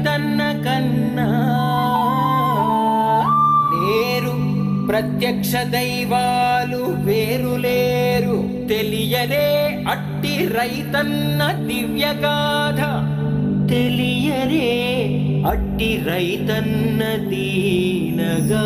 రైతన్న కన్నా లేరు ప్రత్యక్ష దైవాలు వేరులేరు. తెలియరే అట్టి రైతన్న దివ్యగాథ, తెలియరే అట్టి రైతన్న దీనగాథ.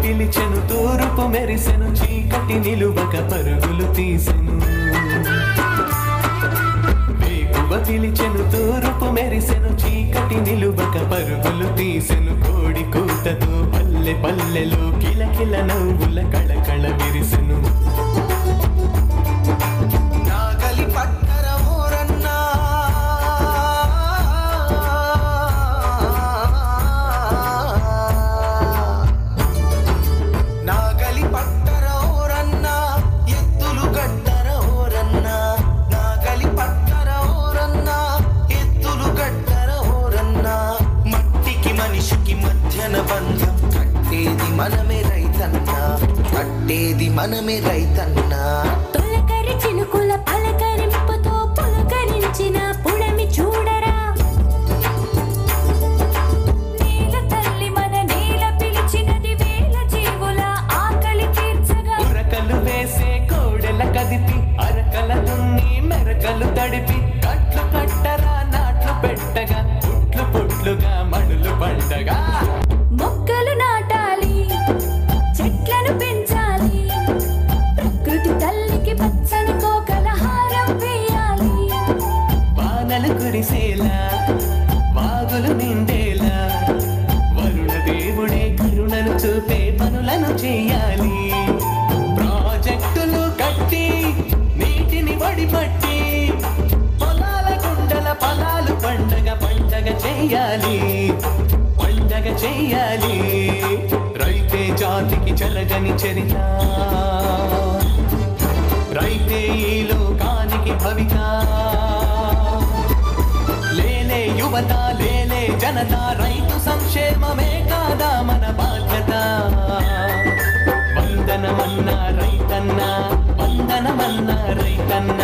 పిలిచెను తూర్పు మెరిసెను, చీకటి నిలువక పరుగులు తీసెను. వేకువ పిలిచెను తూర్పు మెరిసెను, చీకటి నిలువక పరుగులు తీసెను. కోడి కూతతో పల్లె పల్లెలో కిలకిల నవ్వుల కళకళ విరిసెను. మనమే రైతన్నా, పట్టేది మనమే రైతన్నా. తొలకరి చినుకుల పలకరింపుతో పులకరించిన పుడమి చూడరా. నేల తల్లి మన నేల పిలిచినది, వేల జీవుల ఆకలి తీర్చగా. ఉరకలు వేసే కోడెల కదిపి, అరకల దున్ని మెరకలు తడిపి, కట్లు కట్టరా నాట్లు పెట్టగా, పుట్లు పుట్లుగా మడులు పండగా. మొక్కలు నాటాలి, చెట్లను పెంచాలి, ప్రకృతి తల్లికి పచ్చని కోకలహారం వేయాలి. వానలు కురిసేలా, వాగులు నిండేలా, వరుణ దేవుడే కరుణను చూపే పనులను చేయాలి. ప్రాజెక్టులు కట్టి నీటిని వడిపట్టి, పొలాల గుండల పొలాలు పండగ పండగ చేయాలి, పండగ చెయ్యాలి. రైతే జాతికి చెరగని చరిత, రైతే ఈ లోకానికి భవిత. లేలే యువత, లేలే జనత, రైతు సంక్షేమమే కాదా మన బాధ్యత. వందనమన్నా రైతన్న, వందనమన్నా రైతన్న.